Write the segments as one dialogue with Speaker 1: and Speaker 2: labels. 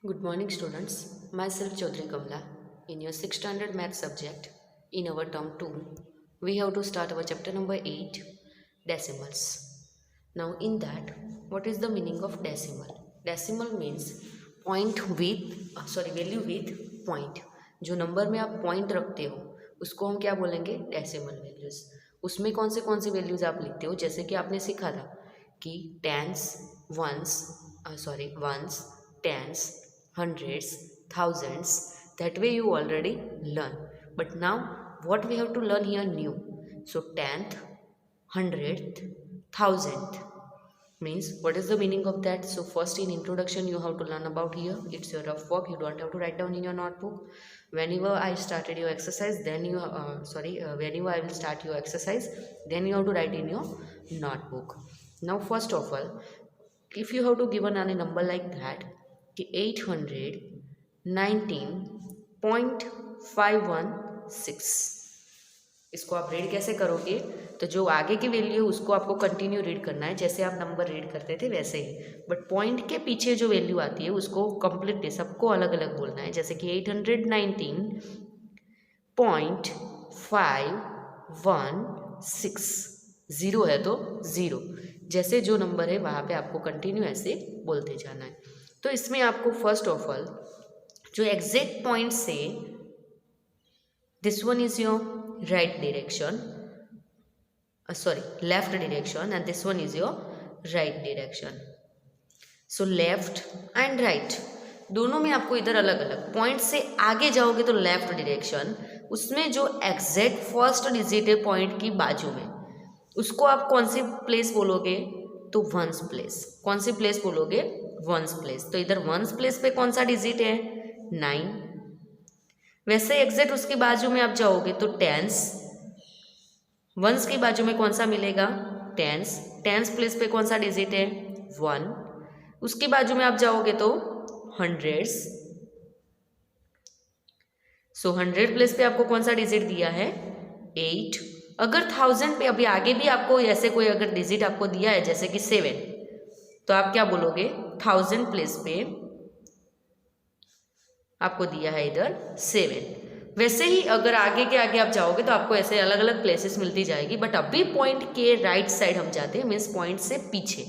Speaker 1: Good morning, students. Myself Chaudhary Kamla. In your 6th standard math subject, in our term 2, we have to start our chapter number 8, decimals. Now, in that, what is the meaning of decimal? Decimal means value with point. जो number में आप point रखते हो उसको हम क्या बोलेंगे? Decimal values. उसमें कौन से वैल्यूज आप लिखते हो? जैसे कि आपने सीखा था कि once, tens, hundreds, thousands. That way you already learn. But now what we have to learn here new. So tenth, hundredth, thousandth means what is the meaning of that? So first in introduction you have to learn about here. It's your rough work. You don't have to write down in your notebook. Whenever I started your exercise, then whenever I will start your exercise, then you have to write in your notebook. Now first of all, if you have to give a number like that, कि 819.516, इसको आप read कैसे करोगे? तो जो आगे की value है उसको आपको कंटिन्यू रीड करना है, जैसे आप नंबर रीड करते थे वैसे ही. बट पॉइंट के पीछे जो वैल्यू आती है उसको कंप्लीटली सबको अलग अलग बोलना है. जैसे कि 819.516, ज़ीरो है तो ज़ीरो, जैसे जो नंबर है वहाँ पे आपको कंटिन्यू ऐसे बोलते जाना है. तो इसमें आपको फर्स्ट ऑफ ऑल जो एग्जैक्ट पॉइंट से this one is your right direction, left direction, and this one is your right direction. So left and right दोनों में आपको इधर अलग अलग पॉइंट से आगे जाओगे तो लेफ्ट डायरेक्शन, उसमें जो एग्जैक्ट फर्स्ट डिजिट है पॉइंट की बाजू में उसको आप कौन सी प्लेस बोलोगे? तो वंस प्लेस. कौन सी प्लेस बोलोगे? Ones place. तो इधर वंस प्लेस पे कौन सा डिजिट है? 9. वैसे एग्जैक्ट उसकी बाजू में आप जाओगे तो टेंस. वंस की बाजू में कौन सा मिलेगा? टेंस. टेंस प्लेस पे कौन सा डिजिट है? 1. उसकी बाजू में आप जाओगे तो हंड्रेड्स. सो 100 प्लेस पे आपको कौन सा डिजिट दिया है? 8. अगर 1000 पे अभी आगे भी आपको ऐसे कोई अगर डिजिट आपको दिया है जैसे कि 7, तो आप क्या बोलोगे? 1000 प्लेस पे आपको दिया है इधर 7. वैसे ही अगर आगे के आगे आप जाओगे तो आपको ऐसे अलग अलग प्लेसेस मिलती जाएगी. बट अभी पॉइंट के राइट साइड हम जाते हैं, मीन्स पॉइंट से पीछे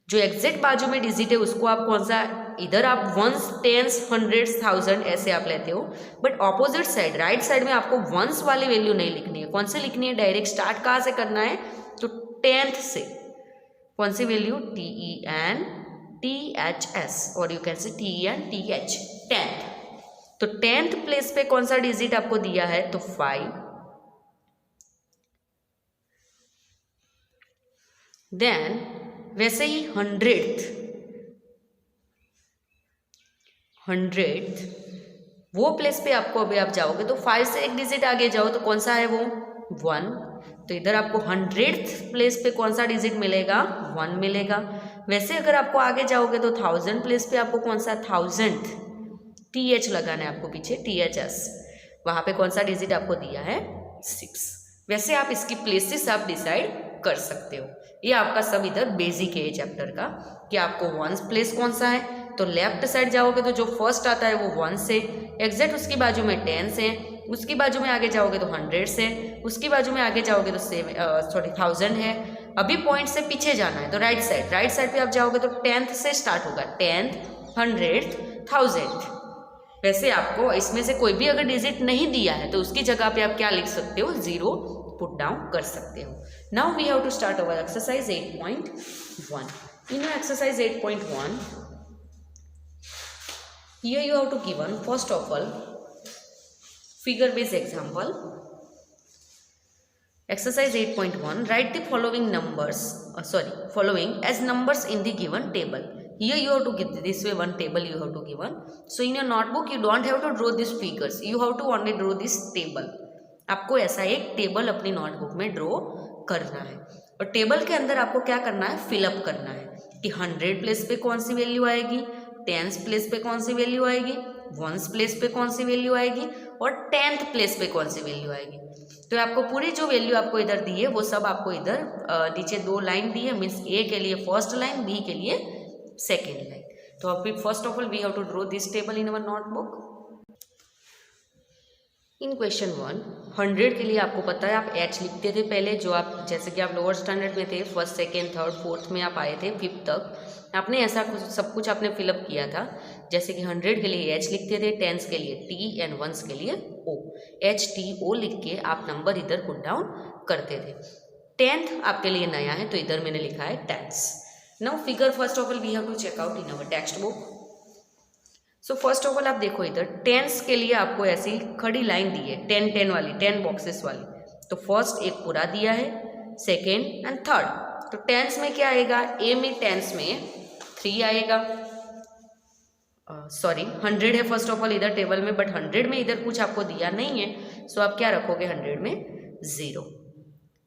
Speaker 1: जो एग्जैक्ट बाजू में डिजिट है उसको आप कौन सा, इधर आप वंस, टेंस, हंड्रेड्स, 1000 ऐसे आप लेते हो. But opposite side right side में आपको वंस वाली वैल्यू नहीं लिखनी है. कौन से लिखनी है? डायरेक्ट स्टार्ट कहाँ से करना है? तो 10th से. कौन सी वैल्यू? TENTHS, और you can say TENTH, 10th. तो 10th प्लेस पे कौन सा डिजिट आपको दिया है? तो 5. देन वैसे ही 100th वो प्लेस पे आपको अभी आप जाओगे तो 5 से एक डिजिट आगे जाओ तो कौन सा है वो? 1. तो इधर आपको 100th प्लेस पे कौन सा डिजिट मिलेगा? 1 मिलेगा. वैसे अगर आपको आगे जाओगे तो 1000 प्लेस पे आपको कौन सा? 1000th, TH लगाना है आपको पीछे, THS. वहाँ पे कौन सा डिजिट आपको दिया है? 6. वैसे आप इसकी प्लेसेस आप डिसाइड कर सकते हो. ये आपका सब इधर बेसिक है चैप्टर का कि आपको वंस प्लेस कौन सा है. तो लेफ्ट साइड जाओगे तो जो फर्स्ट आता है वो 1 से, एग्जैक्ट उसकी बाजू में 10 है, उसकी बाजू में आगे जाओगे तो 100 से, उसकी बाजू में आगे जाओगे तो 1000 है. अभी पॉइंट से पीछे जाना है तो राइट साइड पे आप जाओगे तो 10th से स्टार्ट होगा. 10th, 100th, 1000th. वैसे आपको इसमें से कोई भी अगर डिजिट नहीं दिया है तो उसकी जगह पे आप क्या लिख सकते हो? 0 पुट डाउन कर सकते हो. Now we have to start our exercise 8.1. In your exercise 8.1, here you have to given first of all figure based example. Exercise 8.1, write the following as numbers in the given table. Here you have to give this way one table you have to given. So in your notebook you don't have to draw these figures, you have to only draw this table. आपको ऐसा एक table अपनी notebook में draw करना है और table के अंदर आपको क्या करना है? फिलअप करना है कि 100 प्लेस पे कौन सी वैल्यू आएगी, 10th प्लेस पे कौन सी वैल्यू आएगी, 1 प्लेस पे कौन सी वैल्यू आएगी और 10th प्लेस पे कौन सी वैल्यू आएगी. तो आपको पूरी जो वैल्यू आपको इधर दी है वो सब आपको इधर नीचे 2 लाइन दी है, मीन्स ए के लिए फर्स्ट लाइन, बी के लिए सेकेंड लाइन. तो अभी first of all we have to draw this table in our notebook. In question 100 के लिए आपको पता है आप h लिखते थे पहले, जो आप जैसे कि आप लोअर स्टैंडर्ड में थे, फर्स्ट सेकेंड थर्ड फोर्थ में आप आए थे, फिफ्थ तक आपने ऐसा सब कुछ आपने फिलअप किया था। जैसे कि 100 के लिए h लिखते थे, टेंस के लिए t एंड वंस के लिए o, h t o लिख के आप नंबर इधर पुट डाउन करते थे। टेंथ आपके लिए नया है तो इधर मैंने लिखा है tens. Now figure first of all we have to check out in our textbook. So first of all आप देखो इधर टेंस के लिए आपको ऐसी खड़ी लाइन दी है 10 वाली, 10 बॉक्सेस वाली। तो फर्स्ट एक पूरा दिया है, सेकेंड एंड थर्ड। तो टेंस में क्या आएगा, ए में टेंस में 3 आएगा, सॉरी 100 है फर्स्ट ऑफ ऑल इधर टेबल में, बट 100 में इधर कुछ आपको दिया नहीं है, सो आप क्या रखोगे 100 में 0।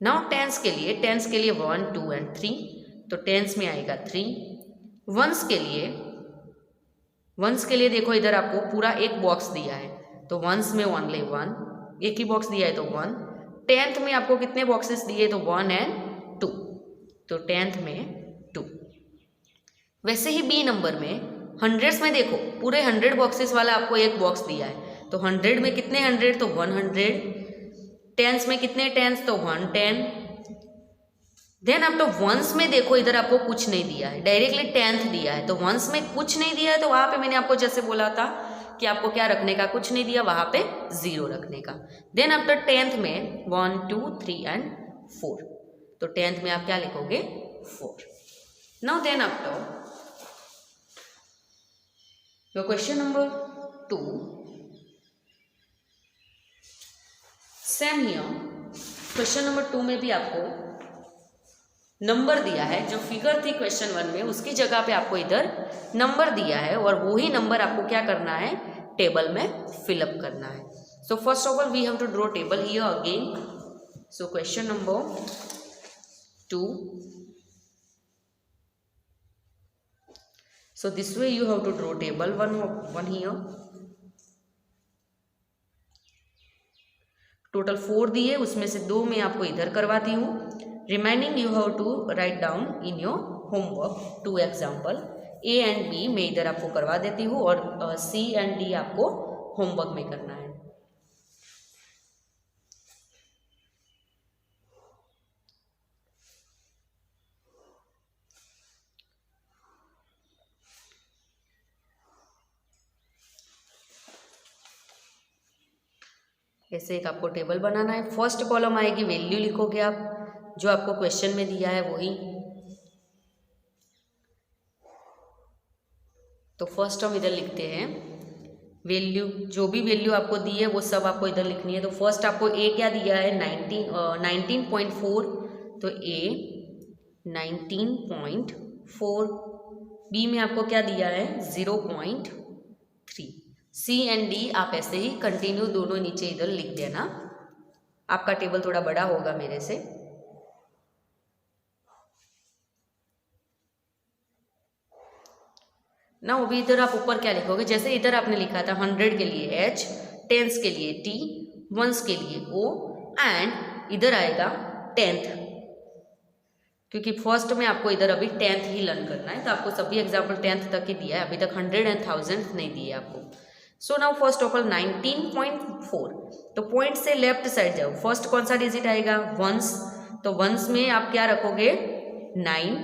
Speaker 1: नाउ टेंस के लिए 1 2 एंड 3, तो टेंस में आएगा 3। वंस के लिए देखो इधर आपको पूरा एक बॉक्स दिया है, तो वंस में ओनली 1, एक ही बॉक्स दिया है तो 1। टेंथ में आपको कितने बॉक्सेस दिए, तो 1 एंड 2, तो टेंथ में 2। वैसे ही बी नंबर में हंड्रेड्स में देखो पूरे 100 बॉक्सेस वाला आपको एक बॉक्स दिया है, तो 100 में कितने 100, तो 100। टेंस में कितने टेंस, तो 110। देन आप तो वंस में देखो इधर आपको कुछ नहीं दिया है, डायरेक्टली टेंथ दिया है, तो वंस में कुछ नहीं दिया है, तो वहां पे मैंने आपको जैसे बोला था कि आपको क्या रखने का, कुछ नहीं दिया, वहां पे 0 रखने का। देन आफ्टर टेंथ में 1 2 3 एंड 4, तो टेंथ में आप क्या लिखोगे 4। Now then after your question number 2, same here question number 2 में भी आपको नंबर दिया है, जो फिगर थी क्वेश्चन 1 में उसकी जगह पे आपको इधर नंबर दिया है, और वही नंबर आपको क्या करना है, टेबल में फिलअप करना है। So first of all we have to draw table here again. So question number 2, so this way you have to draw table one here. Total 4 दिए, उसमें से 2 मैं आपको इधर करवाती हूँ, remaining you have to write down in your homework 2 example. A and B मैं इधर आपको करवा देती हूँ, और सी एंड डी आपको होमवर्क में करना है। ऐसे एक आपको टेबल बनाना है। फर्स्ट कॉलम आएगी, वैल्यू लिखोगे आप जो आपको क्वेश्चन में दिया है वही। तो फर्स्ट हम इधर लिखते हैं वैल्यू, जो भी वैल्यू आपको दी है वो सब आपको इधर लिखनी है। तो फर्स्ट आपको ए क्या दिया है 19.4, तो ए 19.4। बी में आपको क्या दिया है 0.3। सी एंड डी आप ऐसे ही कंटिन्यू दोनों नीचे इधर लिख देना। आपका टेबल थोड़ा बड़ा होगा मेरे से। ना अभी इधर आप ऊपर क्या लिखोगे, जैसे इधर आपने लिखा था 100 के लिए H, टेंस के लिए T, वंस के लिए O, एंड इधर आएगा 10th, क्योंकि फर्स्ट में आपको इधर अभी 10th ही लर्न करना है, तो आपको सभी एग्जाम्पल 10th तक ही दिया है, अभी तक 100 एंड 1000 नहीं दिए आपको। सो नाउ फर्स्ट ऑफ ऑल 19.4, तो पॉइंट से लेफ्ट साइड जाओ, फर्स्ट कौन सा डिजिट आएगा वंस, तो वंस में आप क्या रखोगे 9,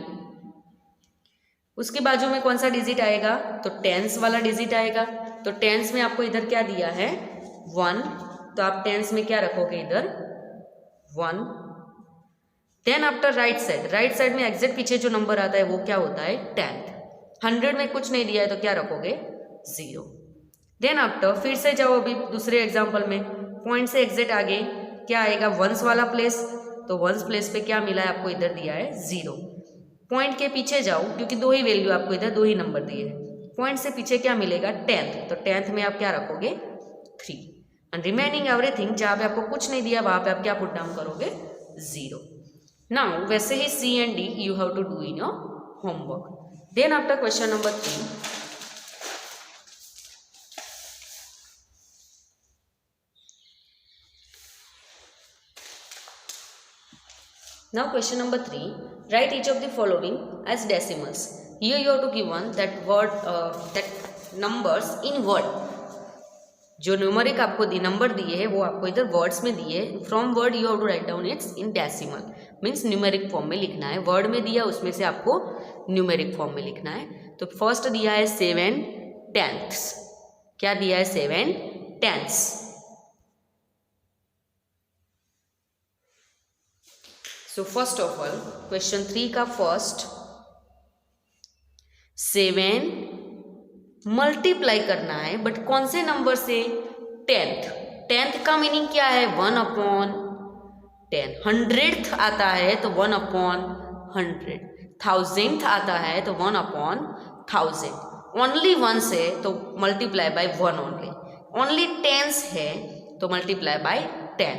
Speaker 1: उसके बाजू में कौन सा डिजिट आएगा, तो टेंस वाला डिजिट आएगा। तो टेंस में आपको इधर क्या दिया है 1, तो आप टेंस में क्या रखोगे इधर 1। देन आफ्टर राइट साइड में एग्जैक्ट पीछे जो नंबर आता है वो क्या होता है 10th। 100 में कुछ नहीं दिया है तो क्या रखोगे 0। देन आफ्टर फिर से जाओ अभी दूसरे एग्जाम्पल में, पॉइंट से एग्जैक्ट आगे क्या आएगा वंस वाला प्लेस, तो वंस प्लेस पे क्या मिला है आपको इधर दिया है 0। पॉइंट के पीछे जाओ, क्योंकि 2 ही वैल्यू आपको इधर 2 ही नंबर दिए हैं, पॉइंट से पीछे क्या मिलेगा 10th, तो 10th में आप क्या रखोगे 3, एंड रिमेनिंग एवरीथिंग जहाँ पे आपको कुछ नहीं दिया वहाँ पे आप क्या पुट डाउन करोगे 0। नाउ वैसे ही C and D you have to do in your homework. Then after question number 3, now question number 3, write each of the following as decimals। Here you have to given that word that numbers in word, जो numeric आपको number दिए है वो आपको इधर words में दिए, from word you have to write down its in decimal, means numeric form में लिखना है। वर्ड में दिया उसमें से आपको न्यूमेरिक फॉर्म में लिखना है। तो फर्स्ट दिया है 7/10, क्या दिया है 7/10। सो फर्स्ट ऑफ ऑल क्वेश्चन 3 का फर्स्ट 7 मल्टीप्लाई करना है, बट कौन से नंबर से? 10th का मीनिंग क्या है? 1/10। 100th आता है तो 1/100। 1000th आता है तो 1/1000। ओनली 1 से तो multiply by 1 only. Only 10s है तो मल्टीप्लाई बाय 10।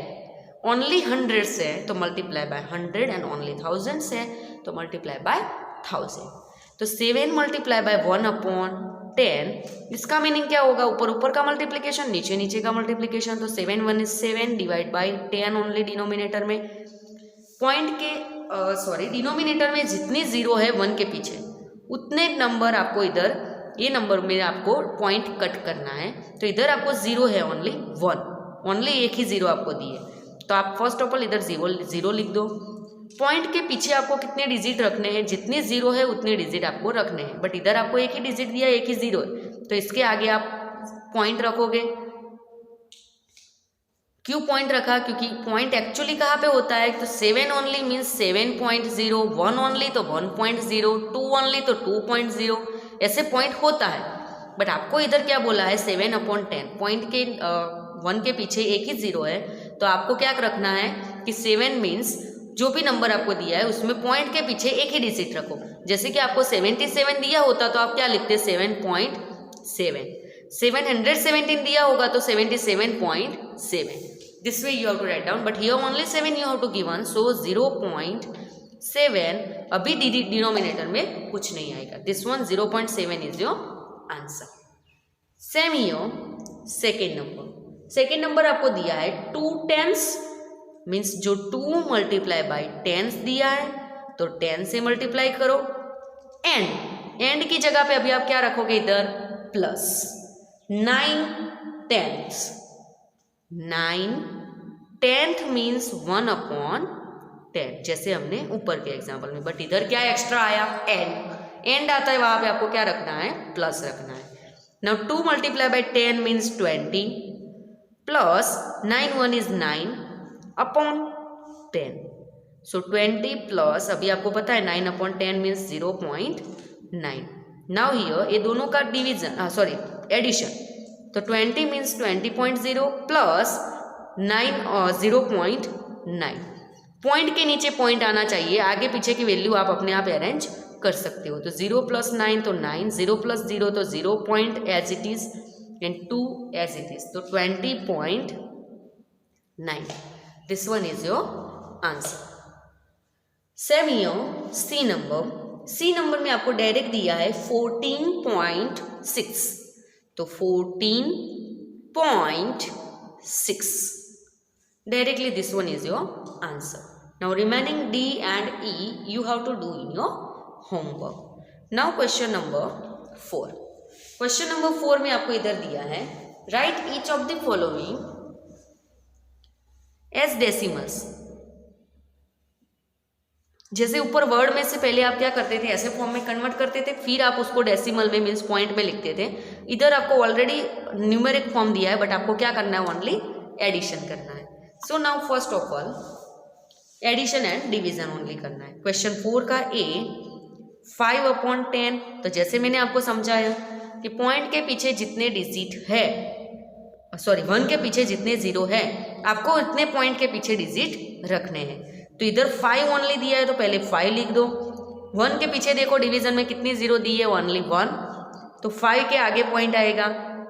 Speaker 1: ओनली 100s है तो multiply by 100 and only 1000s है तो मल्टीप्लाई बाय 1000। तो 7 मल्टीप्लाई बाय 1/10, इसका मीनिंग क्या होगा? ऊपर ऊपर का मल्टीप्लिकेशन, नीचे नीचे का मल्टीप्लिकेशन। तो 7 1 is 7 divide by 10 only denominator में। पॉइंट के डिनोमिनेटर में जितनी जीरो है 1 के पीछे उतने नंबर आपको इधर ये नंबर में आपको पॉइंट कट करना है। तो इधर आपको जीरो है ओनली 1, ओनली एक ही जीरो आपको दिए, तो आप फर्स्ट ऑफ ऑल इधर जीरो लिख दो। पॉइंट के पीछे आपको कितने डिजिट रखने हैं? जितने जीरो है उतने डिजिट आपको रखने हैं, बट इधर आपको एक ही डिजिट दिया, एक ही जीरो है, तो इसके आगे आप पॉइंट रखोगे। क्यों पॉइंट रखा? क्योंकि पॉइंट एक्चुअली कहाँ पे होता है? तो 7 ओनली मीन्स 7.0, 1 ओनली तो 1.0, 2 ओनली तो 2.0, ऐसे पॉइंट होता है। बट आपको इधर क्या बोला है? 7/10। पॉइंट के 1 के पीछे एक ही जीरो है, तो आपको क्या रखना है कि 7 मीन्स जो भी नंबर आपको दिया है उसमें पॉइंट के पीछे एक ही डिजिट रखो। जैसे कि आपको 77 दिया होता तो आप क्या लिखते? 7.7। 717 दिया होगा तो 77.7। This way you have to write down, but here only 7 you have to given, so 0.7 अभी डिनोमिनेटर में कुछ नहीं आएगा। This one 0.7 is your answer. Same here second number आपको दिया है 2/10, मीन्स जो 2 मल्टीप्लाई बाई 10 दिया है तो 10 से मल्टीप्लाई करो। एंड की जगह पे अभी आप क्या रखोगे? इधर प्लस 9/10। 9/10 मीन्स 1/10, जैसे हमने ऊपर के एग्जाम्पल में। बट इधर क्या एक्स्ट्रा आया? एंड आता है, वहां पे आपको क्या रखना है? प्लस रखना है। Now 2 multiply by 10 means 20 plus 9 1 is 9/10। So 20 plus अभी आपको पता है 9/10 मीन्स 0.9। नाउ हियर ये दोनों का डिवीजन एडिशन, तो 20 मीन्स 20.0 प्लस 0.9। पॉइंट के नीचे पॉइंट आना चाहिए, आगे पीछे की वैल्यू आप अपने आप अरेंज कर सकते हो। तो 0 + 9 तो 9, 0 + 0 तो 0 point as it is and 2 as it is, तो 20.9। This one is your answer. Same here C number में आपको डायरेक्ट दिया है 14.6, तो 14.6 directly this one is your answer. Now remaining D and E you have to do in your homework. Now question number 4. Question number 4 में आपको इधर दिया है write each of the following as decimals. जैसे ऊपर वर्ड में से पहले आप क्या करते थे? ऐसे फॉर्म में कन्वर्ट करते थे, फिर आप उसको डेसिमल में मीन्स पॉइंट में लिखते थे। इधर आपको ऑलरेडी न्यूमेरिक फॉर्म दिया है, बट आपको क्या करना है? ओनली एडिशन करना है। So now first of all addition and division only करना है। क्वेश्चन 4 का A 5/10, तो जैसे मैंने आपको समझाया कि पॉइंट के पीछे जितने डिजिट है, 1 के पीछे जितने जीरो है आपको उतने पॉइंट के पीछे डिजिट रखने हैं। तो इधर 5 ओनली दिया है तो पहले 5 लिख दो। 1 के पीछे देखो डिवीजन में कितनी जीरो दी है? ओनली 1, तो 5 के आगे पॉइंट आएगा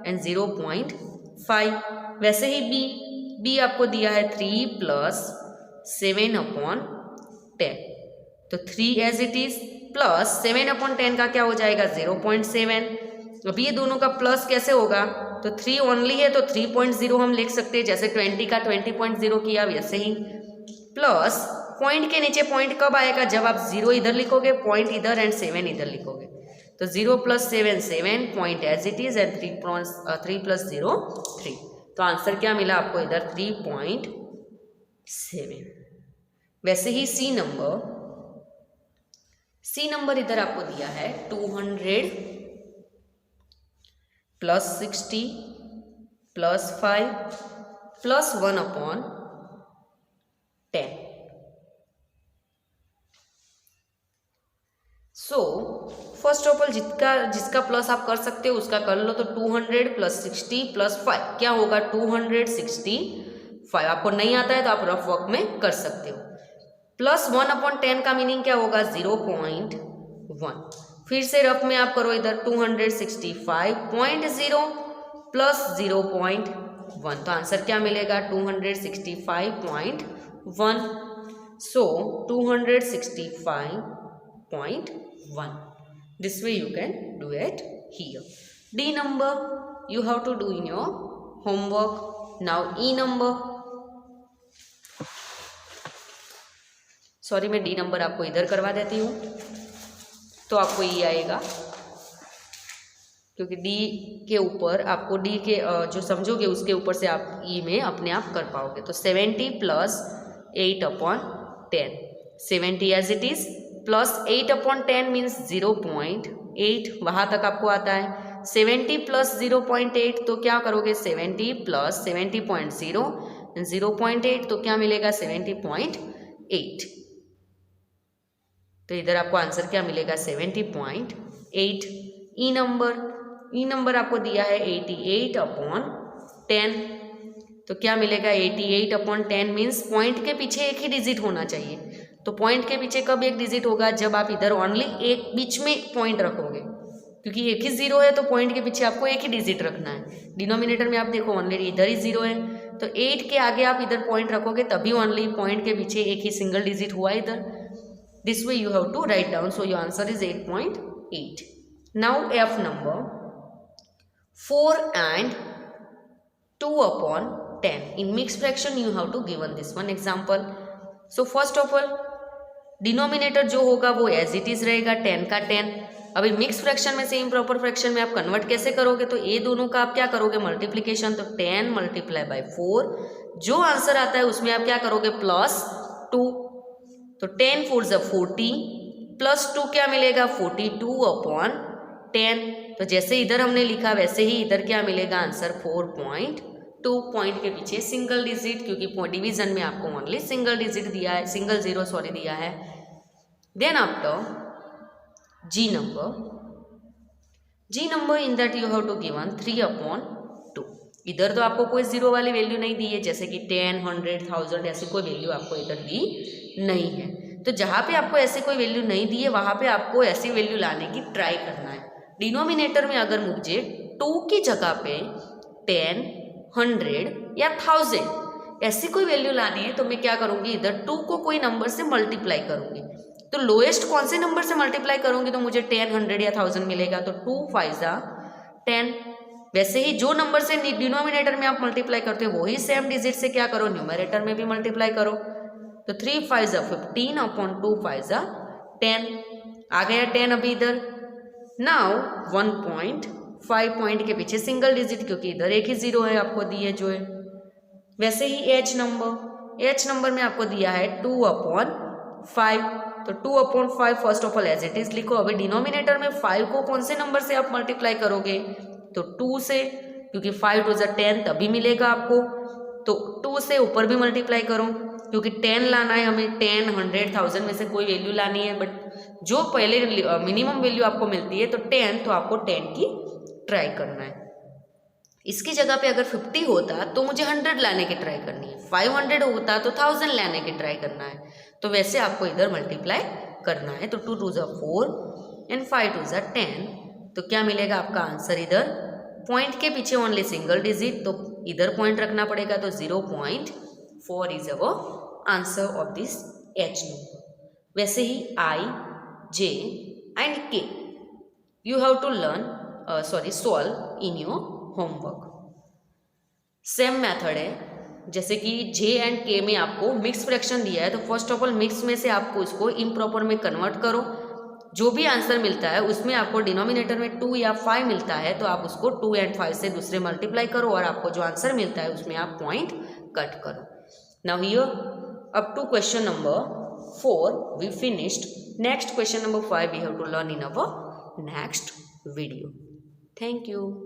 Speaker 1: एंड 0.5। वैसे ही B आपको दिया है 3 + 7/10, तो 3 एज इट इज प्लस 7/10 का क्या हो जाएगा? 0.7। अब ये दोनों का प्लस कैसे होगा? तो 3 ओनली है तो 3.0 हम लिख सकते हैं, जैसे 20 का 20.0 किया वैसे ही। प्लस पॉइंट के नीचे पॉइंट कब आएगा? जब आप 0 इधर लिखोगे, पॉइंट इधर एंड 7 इधर लिखोगे। तो 0 + 7 7 point as it is and 3 + 0 3। तो आंसर क्या मिला आपको इधर 3.7। वैसे ही सी नंबर इधर आपको दिया है 200 + 60 + 5 + 1/10। सो फर्स्ट ऑफ ऑल जिसका प्लस आप कर सकते हो उसका कर लो। तो 200 + 60 + 5 क्या होगा 265। आपको नहीं आता है तो आप रफ वर्क में कर सकते हो। + 1/10 का मीनिंग क्या होगा 0.1। फिर से रफ में आप करो इधर 265.0 + 0.1 तो आंसर क्या मिलेगा 265.1। सो 265.1। This way you can do it here. D number you have to do in your homework. Now E number, sorry मैं डी नंबर आपको इधर करवा देती हूँ तो आपको ई आएगा, क्योंकि डी के ऊपर आपको डी के जो समझोगे उसके ऊपर से आप ई में अपने आप कर पाओगे। तो 70 + 8/10 70 एज इट इज + 8/10 मीन्स 0.8 वहाँ तक आपको आता है। 70 + 0.8 तो क्या करोगे 70 + 70.0 0.8 तो क्या मिलेगा 70.8। तो इधर आपको आंसर क्या मिलेगा 70.8। ई नंबर आपको दिया है 88/10 तो क्या मिलेगा 88/10 मीन्स पॉइंट के पीछे एक ही डिजिट होना चाहिए। तो पॉइंट के पीछे कब एक डिजिट होगा जब आप इधर ओनली एक बीच में पॉइंट रखोगे, क्योंकि एक ही 0 है तो पॉइंट के पीछे आपको एक ही डिजिट रखना है। डिनोमिनेटर में आप देखो ओनली इधर ही 0 है तो 8 के आगे आप इधर पॉइंट रखोगे तभी ओनली पॉइंट के पीछे एक ही सिंगल डिजिट हुआ इधर। This way you have to write down. So your answer is 8.8। Now F number 4 and 2/10 in mixed fraction you have to given this one example. So first of all denominator जो होगा वो as it is रहेगा 10 का 10। अभी mix fraction में से improper fraction में आप कन्वर्ट कैसे करोगे, तो ये दोनों का आप क्या करोगे मल्टीप्लिकेशन। तो 10 × 4 जो आंसर आता है उसमें आप क्या करोगे +2। तो 10 4 = 40 +2 क्या मिलेगा 42/10। तो जैसे इधर हमने लिखा वैसे ही इधर क्या मिलेगा आंसर 4.2 पॉइंट के पीछे सिंगल डिजिट, क्योंकि डिवीजन में आपको ओनली सिंगल डिजिट दिया है, सिंगल जीरो सॉरी दिया है। Then after G number in that you have to given 3/2। इधर तो आपको कोई जीरो वाली वैल्यू नहीं दी है, जैसे कि 10 100 1000 ऐसी कोई वैल्यू आपको इधर दी नहीं है। तो जहाँ पे आपको ऐसी कोई वैल्यू नहीं दी है वहाँ पे आपको ऐसी वैल्यू लाने की ट्राई करना है। डिनोमिनेटर में अगर मुझे 2 की जगह पे 10 100 या 1000 ऐसी कोई वैल्यू लानी है तो मैं क्या करूँगी इधर 2 को कोई नंबर से मल्टीप्लाई करूँगी। तो लोएस्ट कौन से नंबर से मल्टीप्लाई करूँगी तो मुझे 10 100 या 1000 मिलेगा। तो 2 5 = 10। वैसे ही जो नंबर से डिनोमिनेटर में आप मल्टीप्लाई करते हो वही सेम डिजिट से क्या करो न्यूमरेटर में भी मल्टीप्लाई करो। तो 3 5 = 15/2 5 = 10 आ गया 10 अभी इधर। नाउ 1.5 पॉइंट के पीछे सिंगल डिजिट, क्योंकि इधर एक ही 0 है आपको दिए जो है। वैसे ही एच नंबर में आपको दिया है 2/5। तो 2/5 first of all as it is लिखो। अभी डिनोमिनेटर में 5 को कौन से नंबर से आप मल्टीप्लाई करोगे तो 2 से, क्योंकि 5 2 = 10 तभी मिलेगा आपको। तो 2 से ऊपर भी मल्टीप्लाई करो, क्योंकि 10 लाना है हमें, 10 100 1000 में से कोई वैल्यू लानी है, बट जो पहले मिनिमम वैल्यू आपको मिलती है तो 10, तो आपको 10 की ट्राई करना है। इसकी जगह पे अगर 50 होता तो मुझे 100 लाने की ट्राई करनी है, 500 होता तो 1000 लाने की ट्राई करना है। तो वैसे आपको इधर मल्टीप्लाई करना है। तो 2 2 = 4 एंड 5 2 = 10। तो क्या मिलेगा आपका आंसर इधर पॉइंट के पीछे ओनली सिंगल डिजिट, तो इधर पॉइंट रखना पड़ेगा। तो 0.4 is our answer of this H number. वैसे ही I J and K you have to learn solve in your homework। Same method है, जैसे कि J and K में आपको मिक्स फ्रैक्शन दिया है तो फर्स्ट ऑफ ऑल मिक्स में से आपको इसको इम्प्रॉपर में कन्वर्ट करो। जो भी आंसर मिलता है उसमें आपको डिनोमिनेटर में 2 या 5 मिलता है तो आप उसको 2 एंड 5 से दूसरे मल्टीप्लाई करो और आपको जो आंसर मिलता है उसमें आप पॉइंट कट करो. Now here up to question number 4 we finished. Next question number 5 we have to learn in our next video. Thank you.